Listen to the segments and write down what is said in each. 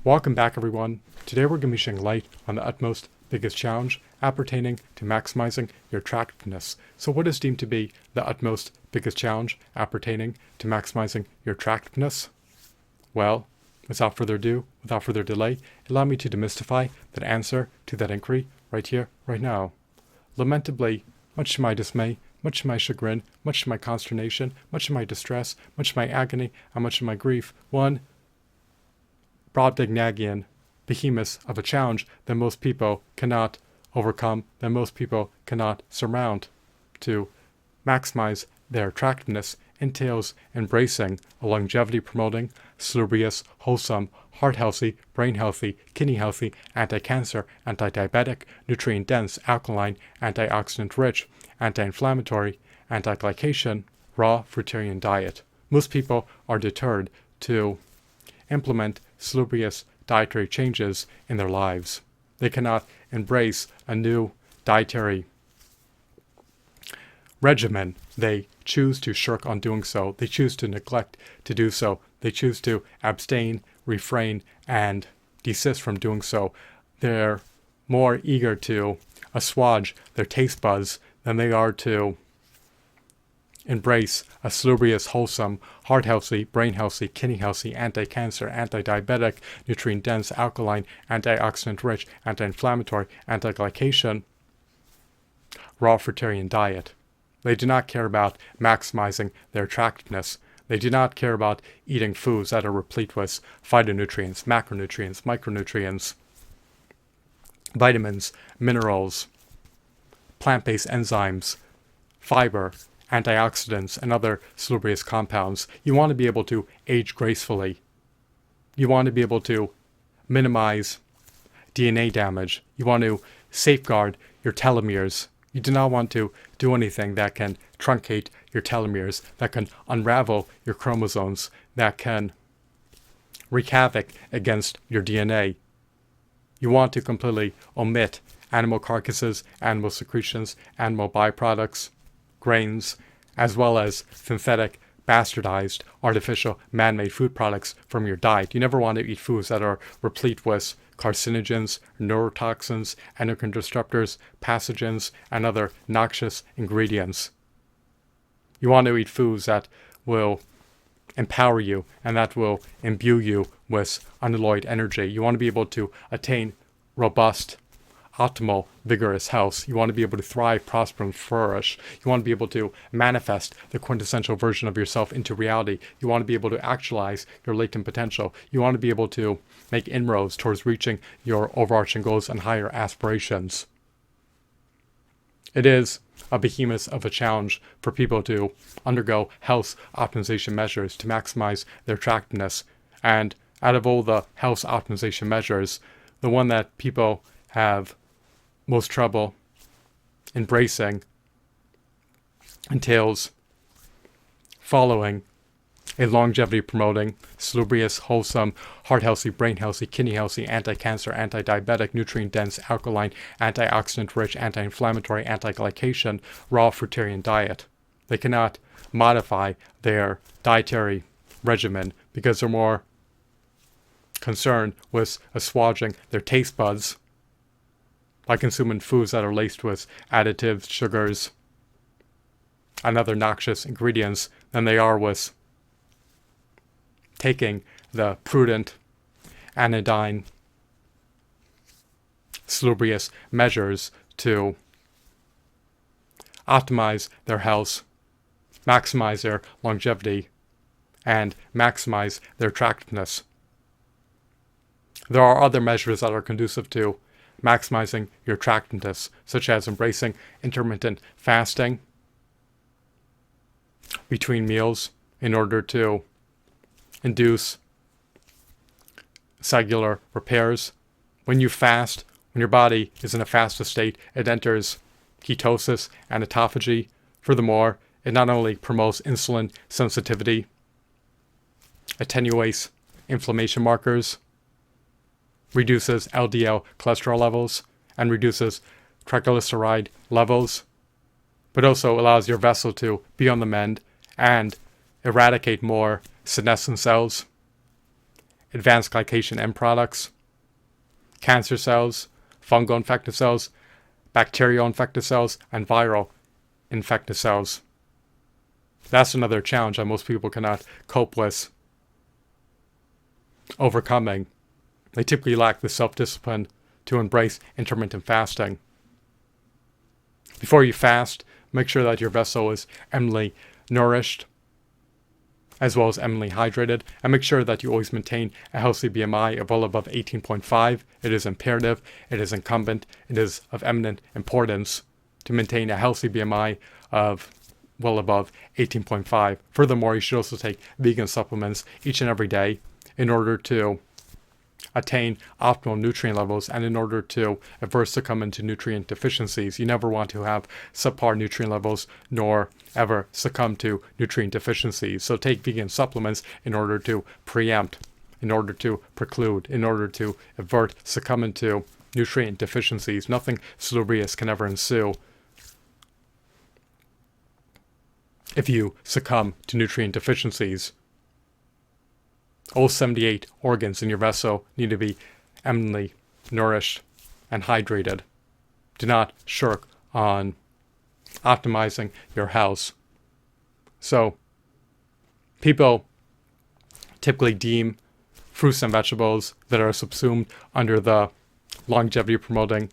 Welcome back, everyone. Today we're going to be shedding light on the utmost biggest challenge appertaining to maximizing your attractiveness. So what is deemed to be the utmost biggest challenge appertaining to maximizing your attractiveness? Well, without further ado, without further delay, allow me to demystify that answer to that inquiry right here, right now. Lamentably, much to my dismay, much to my chagrin, much to my consternation, much to my distress, much to my agony, and much to my grief, one Brobdingnagian behemoth of a challenge that most people cannot overcome, that most people cannot surmount. To maximize their attractiveness entails embracing a longevity-promoting, salubrious, wholesome, heart-healthy, brain-healthy, kidney-healthy, anti-cancer, anti-diabetic, nutrient-dense, alkaline, antioxidant-rich, anti-inflammatory, anti-glycation, raw fruitarian diet. Most people are deterred to implement salubrious dietary changes in their lives. They cannot embrace a new dietary regimen. They choose to shirk on doing so. They choose to neglect to do so. They choose to abstain, refrain, and desist from doing so. They're more eager to assuage their taste buds than they are to embrace a salubrious, wholesome, heart-healthy, brain-healthy, kidney-healthy, anti-cancer, anti-diabetic, nutrient-dense, alkaline, antioxidant-rich, anti-inflammatory, anti-glycation, raw fruitarian diet. They do not care about maximizing their attractiveness. They do not care about eating foods that are replete with phytonutrients, macronutrients, micronutrients, vitamins, minerals, plant-based enzymes, fiber, antioxidants, and other salubrious compounds. You want to be able to age gracefully. You want to be able to minimize DNA damage. You want to safeguard your telomeres. You do not want to do anything that can truncate your telomeres, that can unravel your chromosomes, that can wreak havoc against your DNA. You want to completely omit animal carcasses, animal secretions, animal byproducts, grains, as well as synthetic, bastardized, artificial, man-made food products from your diet. You never want to eat foods that are replete with carcinogens, neurotoxins, endocrine disruptors, pathogens, and other noxious ingredients. You want to eat foods that will empower you and that will imbue you with unalloyed energy. You want to be able to attain robust, optimal, vigorous health. You want to be able to thrive, prosper, and flourish. You want to be able to manifest the quintessential version of yourself into reality. You want to be able to actualize your latent potential. You want to be able to make inroads towards reaching your overarching goals and higher aspirations. It is a behemoth of a challenge for people to undergo health optimization measures to maximize their attractiveness. And out of all the health optimization measures, the one that people have most trouble embracing entails following a longevity-promoting, salubrious, wholesome, heart-healthy, brain-healthy, kidney-healthy, anti-cancer, anti-diabetic, nutrient-dense, alkaline, antioxidant-rich, anti-inflammatory, anti-glycation, raw fruitarian diet. They cannot modify their dietary regimen because they're more concerned with assuaging their taste buds by consuming foods that are laced with additives, sugars, and other noxious ingredients than they are with taking the prudent, anodyne, salubrious measures to optimize their health, maximize their longevity, and maximize their attractiveness. There are other measures that are conducive to maximizing your attractiveness, such as embracing intermittent fasting between meals in order to induce cellular repairs. When you fast, when your body is in a fasted state, it enters ketosis and autophagy. Furthermore, it not only promotes insulin sensitivity, attenuates inflammation markers, reduces LDL cholesterol levels, and reduces triglyceride levels, but also allows your vessel to be on the mend and eradicate more senescent cells, advanced glycation end products, cancer cells, fungal infected cells, bacterial infected cells, and viral infected cells. That's another challenge that most people cannot cope with overcoming. They typically lack the self-discipline to embrace intermittent fasting. Before you fast, make sure that your vessel is eminently nourished as well as eminently hydrated, and make sure that you always maintain a healthy BMI of well above 18.5. It is imperative, it is incumbent, it is of eminent importance to maintain a healthy BMI of well above 18.5. Furthermore, you should also take vegan supplements each and every day in order to attain optimal nutrient levels and in order to avert succumb into nutrient deficiencies. You never want to have subpar nutrient levels nor ever succumb to nutrient deficiencies. So take vegan supplements in order to preempt, in order to preclude, in order to avert succumb into nutrient deficiencies. Nothing salubrious can ever ensue if you succumb to nutrient deficiencies. All 78 organs in your vessel need to be eminently nourished and hydrated. Do not shirk on optimizing your house. So, people typically deem fruits and vegetables that are subsumed under the longevity promoting,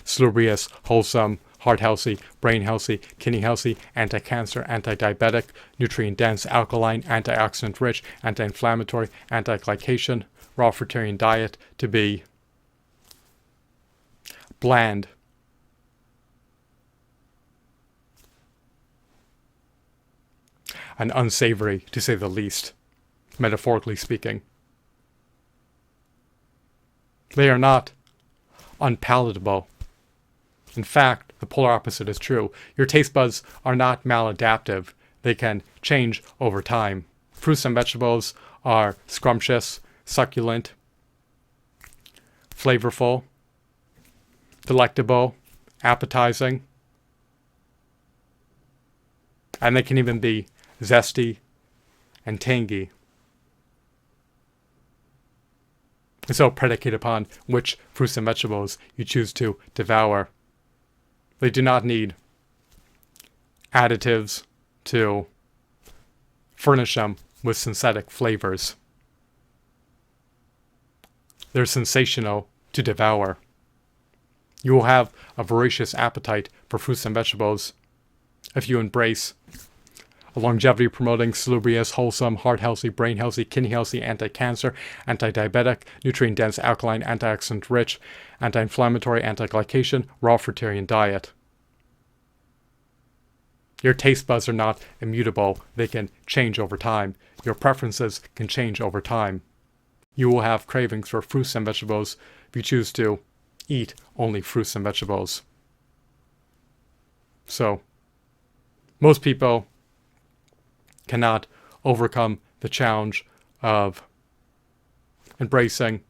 salubrious, wholesome, heart healthy, brain healthy, kidney healthy, anti-cancer, anti-diabetic, nutrient-dense, alkaline, antioxidant-rich, anti-inflammatory, anti-glycation, raw fruitarian diet to be bland, and unsavory, to say the least, metaphorically speaking. They are not unpalatable. In fact, the polar opposite is true. Your taste buds are not maladaptive. They can change over time. Fruits and vegetables are scrumptious, succulent, flavorful, delectable, appetizing, and they can even be zesty and tangy. And so predicated upon which fruits and vegetables you choose to devour. They do not need additives to furnish them with synthetic flavors. They're sensational to devour. You will have a voracious appetite for fruits and vegetables if you embrace a longevity-promoting, salubrious, wholesome, heart-healthy, brain-healthy, kidney-healthy, anti-cancer, anti-diabetic, nutrient-dense, alkaline, antioxidant-rich, anti-inflammatory, anti-glycation, raw fruitarian diet. Your taste buds are not immutable. They can change over time. Your preferences can change over time. You will have cravings for fruits and vegetables if you choose to eat only fruits and vegetables. So, most people cannot overcome the challenge of embracing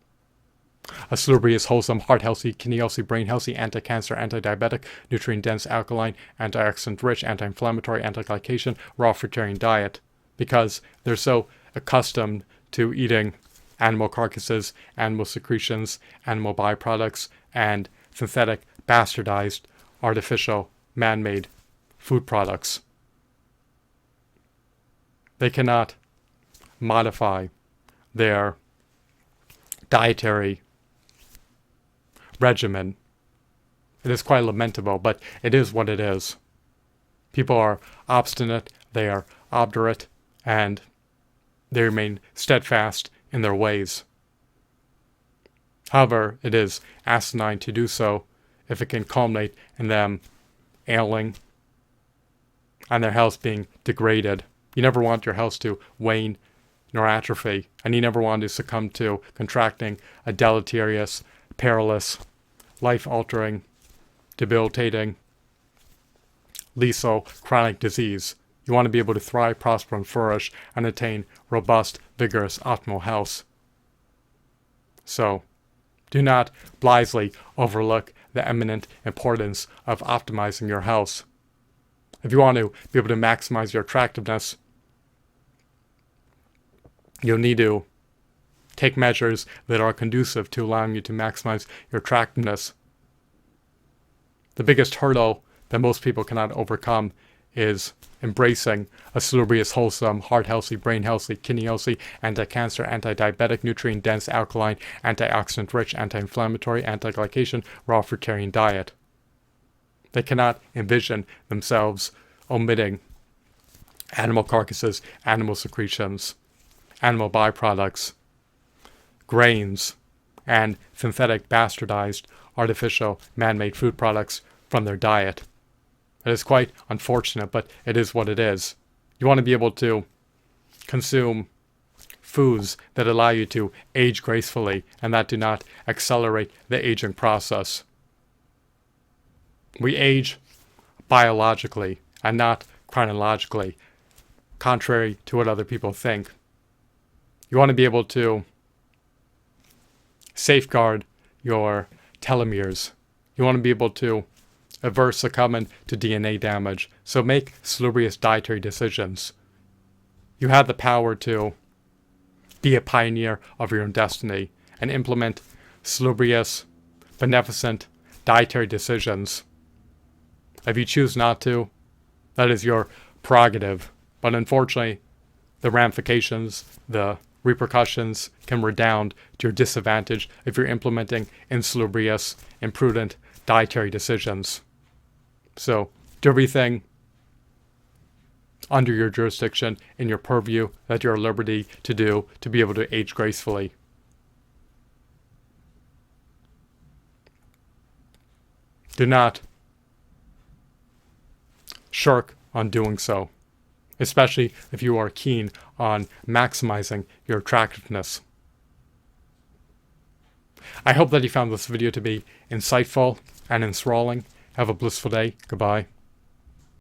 a salubrious, wholesome, heart-healthy, kidney-healthy, brain-healthy, anti-cancer, anti-diabetic, nutrient-dense, alkaline, antioxidant-rich, anti-inflammatory, anti-glycation, raw fruitarian diet because they're so accustomed to eating animal carcasses, animal secretions, animal byproducts, and synthetic, bastardized, artificial, man-made food products. They cannot modify their dietary regimen. It is quite lamentable, but it is what it is. People are obstinate, they are obdurate, and they remain steadfast in their ways. However, it is asinine to do so if it can culminate in them ailing and their health being degraded. You never want your health to wane nor atrophy, and you never want to succumb to contracting a deleterious, perilous, life-altering, debilitating, lethal, chronic disease. You want to be able to thrive, prosper, and flourish, and attain robust, vigorous, optimal health. So, do not blithely overlook the eminent importance of optimizing your health. If you want to be able to maximize your attractiveness, you'll need to Take measures that are conducive to allowing you to maximize your attractiveness. The biggest hurdle that most people cannot overcome is embracing a salubrious, wholesome, heart healthy, brain healthy, kidney healthy, anti-cancer, anti-diabetic, nutrient-dense, alkaline, antioxidant-rich, anti-inflammatory, anti-glycation, raw fruitarian diet. They cannot envision themselves omitting animal carcasses, animal secretions, animal byproducts, grains, and synthetic, bastardized, artificial, man-made food products from their diet. It is quite unfortunate, but it is what it is. You want to be able to consume foods that allow you to age gracefully and that do not accelerate the aging process. We age biologically and not chronologically, contrary to what other people think. You want to be able to safeguard your telomeres. You want to be able to averse succumbing to DNA damage. So make salubrious dietary decisions. You have the power to be a pioneer of your own destiny and implement salubrious, beneficent dietary decisions. If you choose not to, that is your prerogative. But unfortunately, the ramifications, the repercussions can redound to your disadvantage if you're implementing insalubrious, imprudent dietary decisions. So do everything under your jurisdiction, in your purview, that you're at liberty to do to be able to age gracefully. Do not shirk on doing so, especially if you are keen on maximizing your attractiveness. I hope that you found this video to be insightful and enthralling. Have a blissful day. Goodbye.